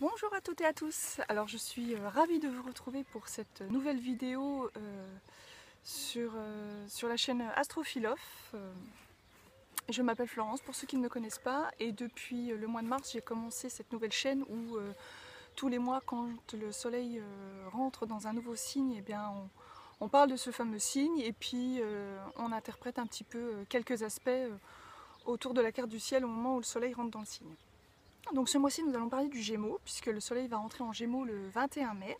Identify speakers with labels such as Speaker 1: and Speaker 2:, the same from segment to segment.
Speaker 1: Bonjour à toutes et à tous. Alors je suis ravie de vous retrouver pour cette nouvelle vidéo sur la chaîne Astrophilosophe. Je m'appelle Florence pour ceux qui ne me connaissent pas et depuis le mois de mars j'ai commencé cette nouvelle chaîne où tous les mois quand le soleil rentre dans un nouveau signe, eh bien, on parle de ce fameux signe et puis on interprète un petit peu quelques aspects autour de la carte du ciel au moment où le soleil rentre dans le signe. Donc ce mois-ci, nous allons parler du Gémeaux, puisque le Soleil va entrer en Gémeaux le 21 mai.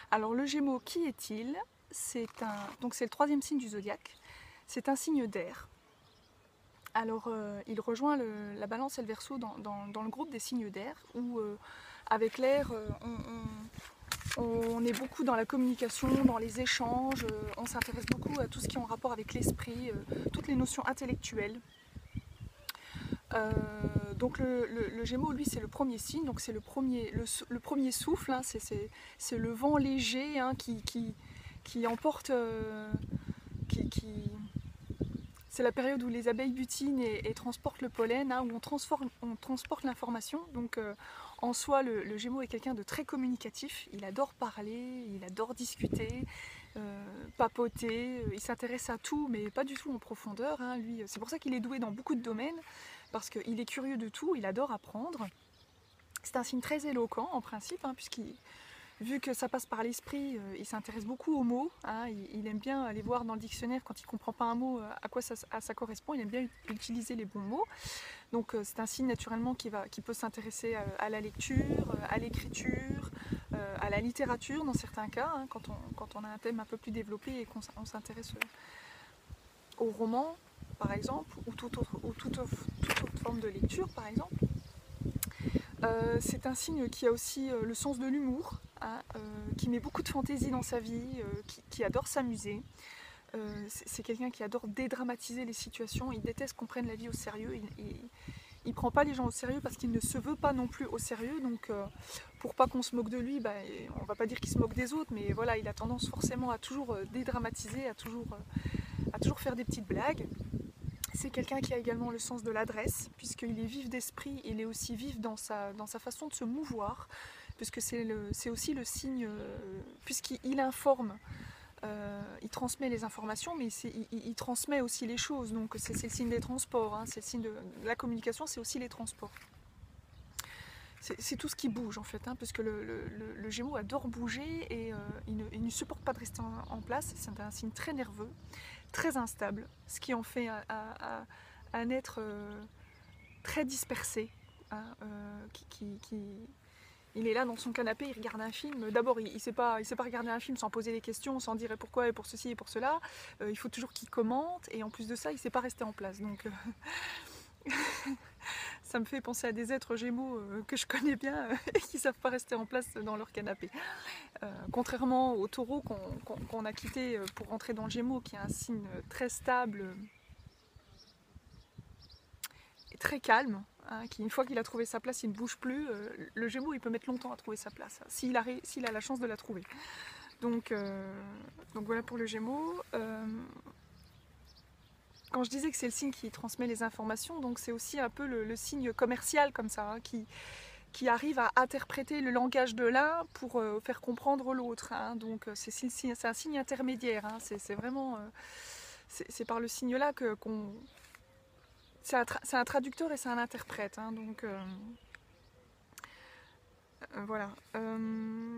Speaker 1: Alors le Gémeaux, qui est-il? C'est le troisième signe du zodiaque. C'est un signe d'air. Alors il rejoint la Balance et le Verseau dans le groupe des signes d'air, où avec l'air, on est beaucoup dans la communication, dans les échanges, on s'intéresse beaucoup à tout ce qui est en rapport avec l'esprit, toutes les notions intellectuelles. Donc le Gémeaux, lui, c'est le premier signe, donc c'est le premier souffle, hein, c'est le vent léger hein, qui emporte, c'est la période où les abeilles butinent et transportent le pollen, hein, où on transporte l'information. Donc en soi, le Gémeaux est quelqu'un de très communicatif, il adore parler, il adore discuter, papoter, il s'intéresse à tout, mais pas du tout en profondeur. Hein, lui, c'est pour ça qu'il est doué dans beaucoup de domaines, parce qu'il est curieux de tout, il adore apprendre. C'est un signe très éloquent en principe, hein, vu que ça passe par l'esprit, il s'intéresse beaucoup aux mots. Hein, il aime bien aller voir dans le dictionnaire quand il ne comprend pas un mot à quoi ça correspond. Il aime bien utiliser les bons mots. Donc c'est un signe naturellement qui peut s'intéresser à la lecture, à l'écriture, à la littérature dans certains cas, hein, quand on a un thème un peu plus développé et qu'on s'intéresse au roman par exemple, ou toute autre forme de lecture par exemple. C'est un signe qui a aussi le sens de l'humour, hein, qui met beaucoup de fantaisie dans sa vie, qui adore s'amuser. C'est quelqu'un qui adore dédramatiser les situations, il déteste qu'on prenne la vie au sérieux, il prend pas les gens au sérieux parce qu'il ne se veut pas non plus au sérieux, donc pour pas qu'on se moque de lui, on va pas dire qu'il se moque des autres, mais voilà, il a tendance forcément à toujours dédramatiser, à toujours faire des petites blagues. C'est quelqu'un qui a également le sens de l'adresse, puisqu'il est vif d'esprit, il est aussi vif dans sa façon de se mouvoir, puisque c'est aussi le signe, puisqu'il informe, il transmet les informations, mais il transmet aussi les choses, donc c'est le signe des transports, hein, c'est le signe de la communication, c'est aussi les transports. C'est tout ce qui bouge en fait, hein, parce que le Gémeaux adore bouger et il ne supporte pas de rester en place, c'est un signe très nerveux, très instable, ce qui en fait un être très dispersé, hein, il est là dans son canapé, il regarde un film. D'abord, il ne sait pas regarder un film sans poser des questions, sans dire pourquoi et pour ceci et pour cela. Il faut toujours qu'il commente et en plus de ça, il ne sait pas rester en place. Donc ça me fait penser à des êtres Gémeaux que je connais bien et qui ne savent pas rester en place dans leur canapé. Contrairement au Taureau qu'on a quitté pour rentrer dans le Gémeaux, qui est un signe très stable et très calme, hein, qui une fois qu'il a trouvé sa place, il ne bouge plus. Le Gémeaux, il peut mettre longtemps à trouver sa place, s'il a la chance de la trouver. Donc voilà pour le Gémeaux. Quand je disais que c'est le signe qui transmet les informations, donc c'est aussi un peu le signe commercial comme ça, hein, qui arrive à interpréter le langage de l'un pour faire comprendre l'autre. Hein. Donc c'est un signe intermédiaire. Hein. C'est vraiment c'est par le signe là qu'on c'est un traducteur et c'est un interprète. Hein. Donc voilà.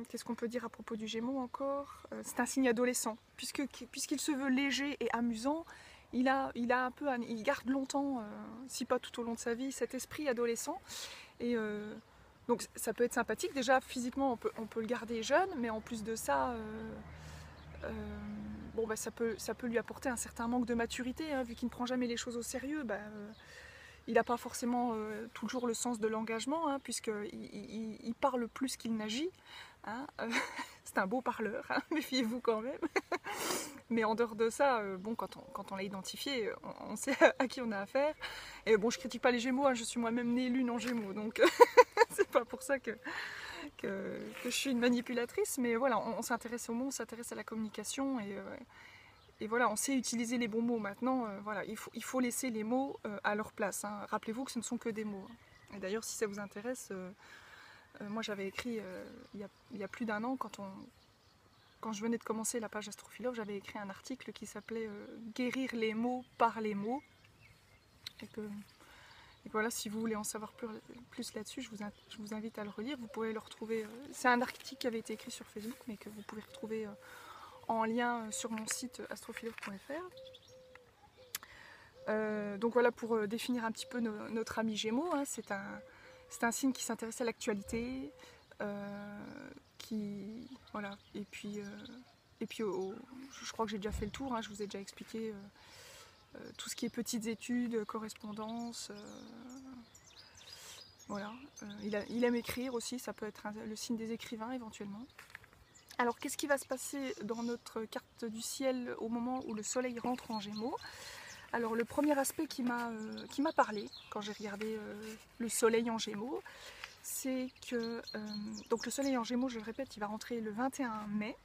Speaker 1: Qu'est-ce qu'on peut dire à propos du Gémeaux encore? C'est un signe adolescent, puisqu'il se veut léger et amusant. Il garde longtemps, si pas tout au long de sa vie, cet esprit adolescent. Et donc ça peut être sympathique. Déjà physiquement on peut le garder jeune, mais en plus de ça, ça peut lui apporter un certain manque de maturité, hein, vu qu'il ne prend jamais les choses au sérieux. Il n'a pas forcément toujours le sens de l'engagement, hein, puisqu'il parle plus qu'il n'agit. Hein, c'est un beau parleur, hein, méfiez-vous quand même. Mais en dehors de ça, quand on l'a identifié, on sait à qui on a affaire. Et bon, je critique pas les Gémeaux, hein, je suis moi-même née lune en Gémeaux, donc c'est pas pour ça que je suis une manipulatrice. Mais voilà, on s'intéresse aux mots, on s'intéresse à la communication et voilà, on sait utiliser les bons mots maintenant. Voilà, il faut laisser les mots à leur place. Hein. Rappelez-vous que ce ne sont que des mots. Hein. Et d'ailleurs, si ça vous intéresse, Moi j'avais écrit il y a plus d'un an, quand je venais de commencer la page Astrophilosophe, j'avais écrit un article qui s'appelait Guérir les mots par les mots. Et que voilà, si vous voulez en savoir plus là-dessus, je vous invite à le relire. Vous pouvez le retrouver. C'est un article qui avait été écrit sur Facebook, mais que vous pouvez retrouver en lien sur mon site astrophilosophe.fr. Donc voilà, pour définir un petit peu notre ami Gémeaux, hein, c'est un signe qui s'intéresse à l'actualité, voilà, et puis je crois que j'ai déjà fait le tour, hein, je vous ai déjà expliqué tout ce qui est petites études, correspondance, voilà. Il aime écrire aussi, ça peut être le signe des écrivains éventuellement. Alors qu'est-ce qui va se passer dans notre carte du ciel au moment où le soleil rentre en Gémeaux? Alors le premier aspect qui m'a parlé quand j'ai regardé le soleil en Gémeaux, c'est que donc le soleil en Gémeaux, je le répète, il va rentrer le 21 mai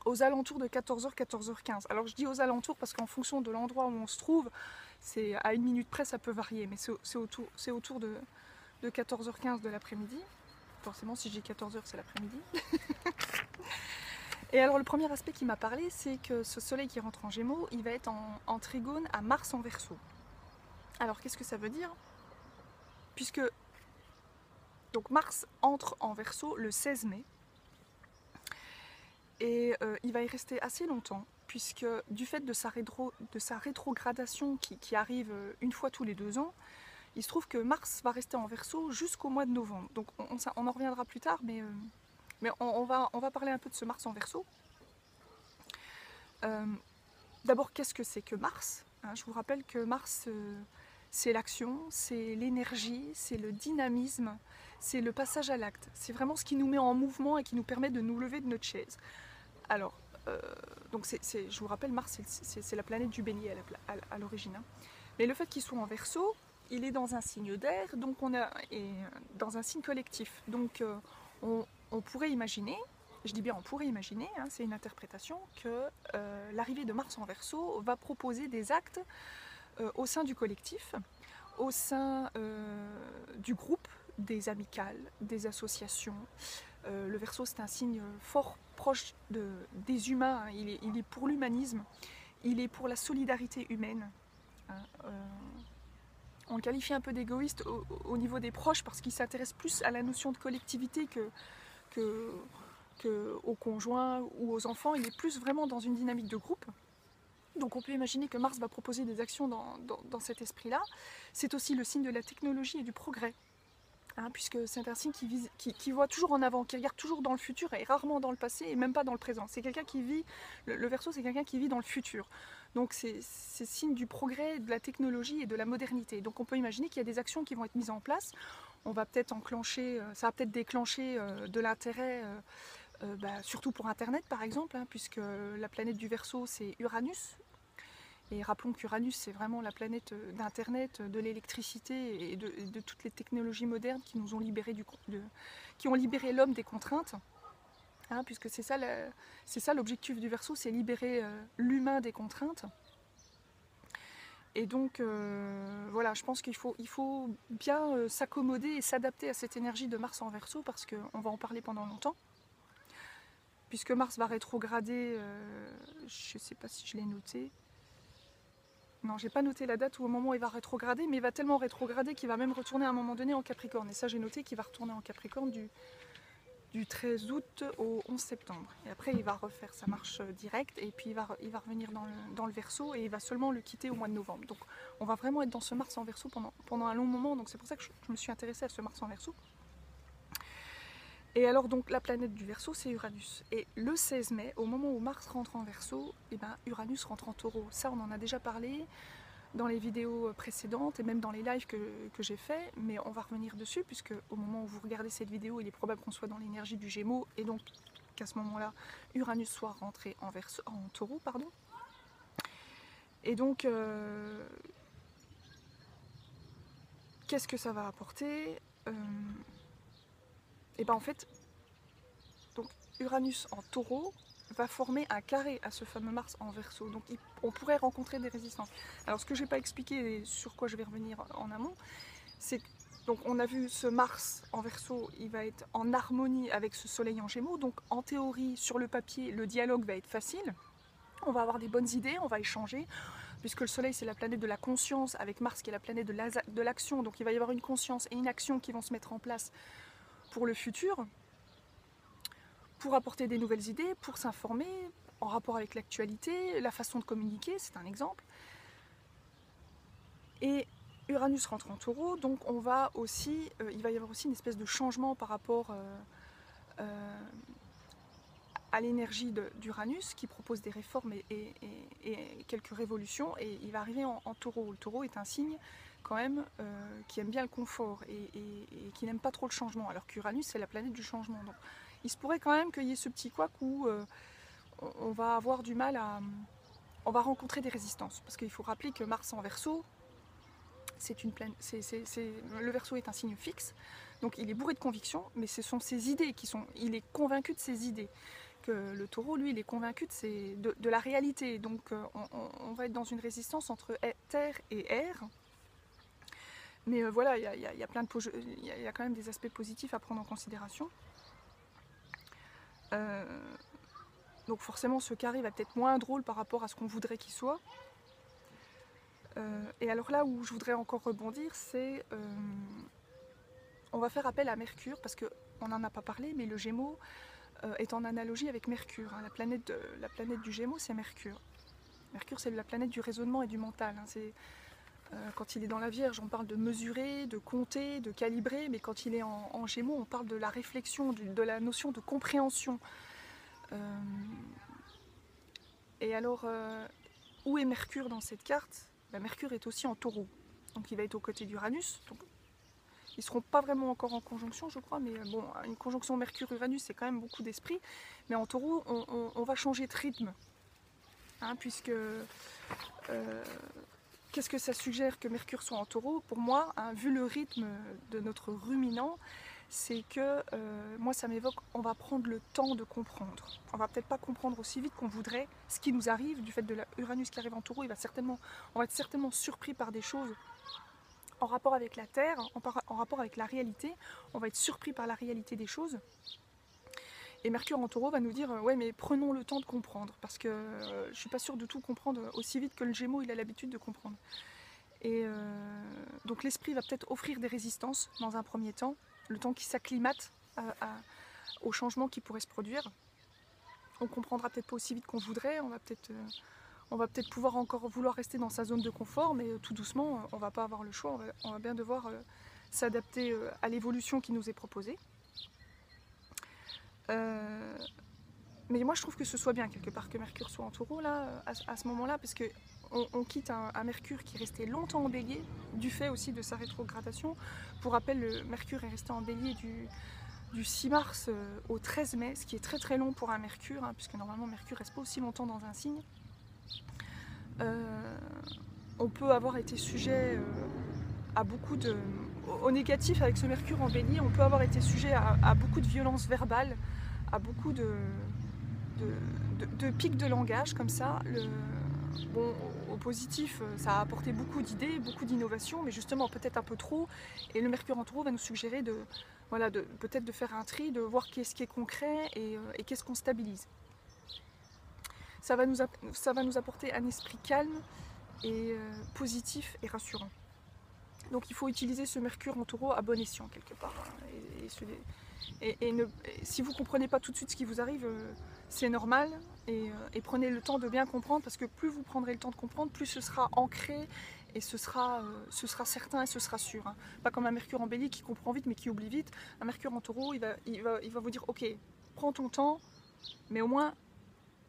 Speaker 1: aux alentours de 14h, 14h15. Alors je dis aux alentours parce qu'en fonction de l'endroit où on se trouve, c'est à une minute près, ça peut varier, mais c'est autour de 14h15 de l'après-midi. Forcément, si je dis 14h, c'est l'après-midi. Et alors le premier aspect qui m'a parlé, c'est que ce soleil qui rentre en Gémeaux, il va être en trigone à Mars en Verseau. Alors qu'est-ce que ça veut dire? Puisque donc Mars entre en Verseau le 16 mai, et il va y rester assez longtemps, puisque du fait de sa rétrogradation qui arrive une fois tous les 2 ans, il se trouve que Mars va rester en Verseau jusqu'au mois de novembre. Donc on en reviendra plus tard, mais on va parler un peu de ce Mars en Verseau. D'abord, qu'est-ce que c'est que Mars? Je vous rappelle que Mars, c'est l'action, c'est l'énergie, c'est le dynamisme, c'est le passage à l'acte. C'est vraiment ce qui nous met en mouvement et qui nous permet de nous lever de notre chaise. Alors, donc je vous rappelle, Mars, c'est la planète du Bélier à l'origine. Hein. Mais le fait qu'il soit en Verseau, il est dans un signe d'air, donc et dans un signe collectif. Donc on pourrait imaginer, je dis bien on pourrait imaginer, hein, c'est une interprétation, que l'arrivée de Mars en Verseau va proposer des actes au sein du collectif, au sein du groupe, des amicales, des associations. Le Verseau, c'est un signe fort proche des humains, hein. Il est pour l'humanisme, il est pour la solidarité humaine. Hein. On le qualifie un peu d'égoïste au niveau des proches parce qu'il s'intéresse plus à la notion de collectivité que aux conjoints ou aux enfants. Il est plus vraiment dans une dynamique de groupe. Donc on peut imaginer que Mars va proposer des actions dans cet esprit-là. C'est aussi le signe de la technologie et du progrès. Hein, puisque c'est un signe qui voit toujours en avant, qui regarde toujours dans le futur et rarement dans le passé et même pas dans le présent. C'est quelqu'un qui vit, le Verseau, c'est quelqu'un qui vit dans le futur. Donc c'est signe du progrès, de la technologie et de la modernité. Donc on peut imaginer qu'il y a des actions qui vont être mises en place. On va peut-être enclencher, ça va peut-être déclencher de l'intérêt, surtout pour Internet par exemple, hein, puisque la planète du Verseau c'est Uranus. Et rappelons qu'Uranus, c'est vraiment la planète d'Internet, de l'électricité et de toutes les technologies modernes qui nous ont libéré qui ont libéré l'homme des contraintes. Hein, puisque c'est ça l'objectif du Verseau, c'est libérer l'humain des contraintes. Et donc, voilà, je pense qu'il faut bien s'accommoder et s'adapter à cette énergie de Mars en Verseau, parce qu'on va en parler pendant longtemps. Puisque Mars va rétrograder, je ne sais pas si je l'ai noté. Non, j'ai pas noté la date ou au moment où il va rétrograder, mais il va tellement rétrograder qu'il va même retourner à un moment donné en Capricorne. Et ça, j'ai noté qu'il va retourner en Capricorne du 13 août au 11 septembre. Et après, il va refaire sa marche directe et puis il va revenir dans le Verseau et il va seulement le quitter au mois de novembre. Donc, on va vraiment être dans ce Mars en Verseau pendant un long moment. Donc, c'est pour ça que je me suis intéressée à ce Mars en Verseau. Et alors, donc, la planète du Verseau, c'est Uranus. Et le 16 mai, au moment où Mars rentre en Verseau, eh ben, Uranus rentre en Taureau. Ça, on en a déjà parlé dans les vidéos précédentes et même dans les lives que j'ai fait, mais on va revenir dessus, puisque au moment où vous regardez cette vidéo, il est probable qu'on soit dans l'énergie du Gémeaux, et donc qu'à ce moment-là, Uranus soit rentré en Taureau, pardon. Et donc, qu'est-ce que ça va apporter? Et ben en fait, donc Uranus en Taureau va former un carré à ce fameux Mars en Verseau. Donc on pourrait rencontrer des résistances. Alors ce que je n'ai pas expliqué et sur quoi je vais revenir en amont, c'est Donc on a vu ce Mars en Verseau, il va être en harmonie avec ce Soleil en Gémeaux. Donc en théorie, sur le papier, le dialogue va être facile. On va avoir des bonnes idées, on va échanger, puisque le Soleil c'est la planète de la conscience, avec Mars qui est la planète de l'action. Donc il va y avoir une conscience et une action qui vont se mettre en place pour le futur, pour apporter des nouvelles idées, pour s'informer en rapport avec l'actualité, la façon de communiquer, c'est un exemple. Et Uranus rentre en Taureau, donc on va aussi, il va y avoir aussi une espèce de changement par rapport à l'énergie d'Uranus qui propose des réformes et quelques révolutions, et il va arriver en Taureau. Le Taureau est un signe quand même qui aime bien le confort et qui n'aime pas trop le changement, alors qu'Uranus c'est la planète du changement. Donc il se pourrait quand même qu'il y ait ce petit couac où on va avoir du mal à... On va rencontrer des résistances, parce qu'il faut rappeler que Mars en Verseau, le Verseau est un signe fixe, donc il est bourré de convictions, mais ce sont ses idées qui sont... Il est convaincu de ses idées. Que le Taureau, lui, il est convaincu de la réalité. Donc on va être dans une résistance entre terre et air. Mais voilà, il y a quand même des aspects positifs à prendre en considération. Donc forcément, ce carré va peut-être moins drôle par rapport à ce qu'on voudrait qu'il soit. Et alors là où je voudrais encore rebondir, c'est... on va faire appel à Mercure, parce qu'on n'en a pas parlé, mais le Gémeaux est en analogie avec Mercure. Hein. La planète du Gémeaux, c'est Mercure. Mercure, c'est la planète du raisonnement et du mental. Hein. Quand il est dans la Vierge, on parle de mesurer, de compter, de calibrer, mais quand il est en Gémeaux, on parle de la réflexion, de la notion de compréhension. Et alors, où est Mercure dans cette carte? Mercure est aussi en Taureau, donc il va être aux côtés d'Uranus. Ils ne seront pas vraiment encore en conjonction, je crois, mais bon, une conjonction Mercure-Uranus, c'est quand même beaucoup d'esprit. Mais en Taureau, on va changer de rythme, hein, puisque qu'est-ce que ça suggère que Mercure soit en Taureau? Pour moi, hein, vu le rythme de notre ruminant, c'est que moi ça m'évoque, on va prendre le temps de comprendre. On va peut-être pas comprendre aussi vite qu'on voudrait ce qui nous arrive, du fait de l'Uranus qui arrive en Taureau, on va être certainement surpris par des choses en rapport avec la Terre, en rapport avec la réalité. On va être surpris par la réalité des choses. Et Mercure en Taureau va nous dire ouais, mais prenons le temps de comprendre, parce que je ne suis pas sûre de tout comprendre aussi vite que le Gémeaux il a l'habitude de comprendre. Et donc l'esprit va peut-être offrir des résistances dans un premier temps, le temps qu'il s'acclimate au changement qui pourrait se produire. On comprendra peut-être pas aussi vite qu'on voudrait, on va peut-être pouvoir encore vouloir rester dans sa zone de confort, mais tout doucement, on va pas avoir le choix, on va bien devoir s'adapter à l'évolution qui nous est proposée. Mais moi je trouve que ce soit bien quelque part que Mercure soit en Taureau là, à ce moment-là, parce qu'on quitte un Mercure qui est resté longtemps en Bélier, du fait aussi de sa rétrogradation. Pour rappel, le Mercure est resté en Bélier du 6 mars au 13 mai, ce qui est très très long pour un Mercure, hein, puisque normalement Mercure reste pas aussi longtemps dans un signe. On peut avoir été sujet à beaucoup de... Au négatif, avec ce Mercure en Bélier, on peut avoir été sujet à beaucoup de violences verbales, à beaucoup de pics de langage comme ça. Bon, au positif, ça a apporté beaucoup d'idées, beaucoup d'innovations, mais justement peut-être un peu trop. Et le Mercure en Taureau va nous suggérer peut-être de faire un tri, de voir qu'est-ce qui est concret et qu'est-ce qu'on stabilise. Ça va nous apporter un esprit calme et positif et rassurant. Donc il faut utiliser ce Mercure en Taureau à bon escient quelque part. Si vous ne comprenez pas tout de suite ce qui vous arrive, c'est normal, et prenez le temps de bien comprendre, parce que plus vous prendrez le temps de comprendre, plus ce sera ancré et ce sera certain et ce sera sûr. Hein. Pas comme un Mercure en Bélier qui comprend vite mais qui oublie vite. Un Mercure en Taureau, il va vous dire ok, prends ton temps, mais au moins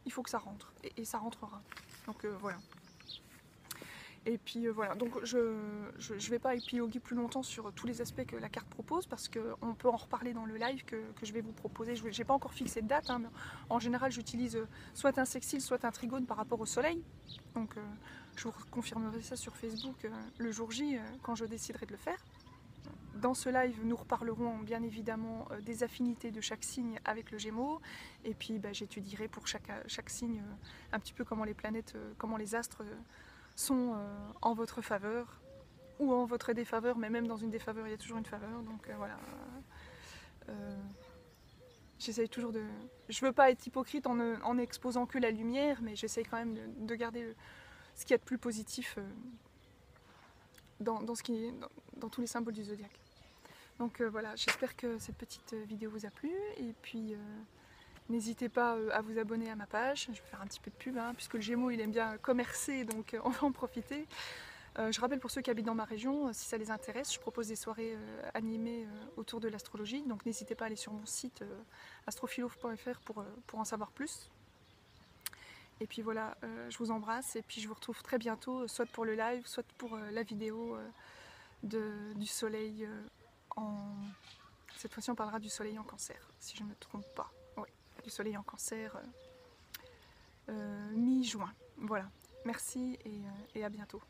Speaker 1: il faut que ça rentre, et ça rentrera. Donc voilà. Et puis voilà, donc je ne vais pas épiloguer plus longtemps sur tous les aspects que la carte propose, parce qu'on peut en reparler dans le live que je vais vous proposer. Je n'ai pas encore fixé de date, hein, mais en général j'utilise soit un sextile, soit un trigone par rapport au soleil. Donc je vous confirmerai ça sur Facebook le jour J quand je déciderai de le faire. Dans ce live, nous reparlerons bien évidemment des affinités de chaque signe avec le Gémeaux, et puis j'étudierai pour chaque signe un petit peu comment les planètes, comment les astres sont en votre faveur ou en votre défaveur, mais même dans une défaveur, il y a toujours une faveur. Donc voilà. J'essaye toujours de... Je veux pas être hypocrite en exposant que la lumière, mais j'essaye quand même de garder ce qu'il y a de plus positif dans tous les symboles du zodiaque. Donc voilà, j'espère que cette petite vidéo vous a plu, et puis n'hésitez pas à vous abonner à ma page. Je vais faire un petit peu de pub, hein, puisque le Gémeaux il aime bien commercer, donc on va en profiter. Je rappelle pour ceux qui habitent dans ma région, si ça les intéresse, je propose des soirées animées autour de l'astrologie, donc n'hésitez pas à aller sur mon site astrophilo.fr pour en savoir plus. Et puis voilà, je vous embrasse, et puis je vous retrouve très bientôt, soit pour le live, soit pour la vidéo du soleil Cette fois-ci on parlera du soleil en cancer, si je ne me trompe pas. Oui, du soleil en cancer mi-juin. Voilà, merci et à bientôt.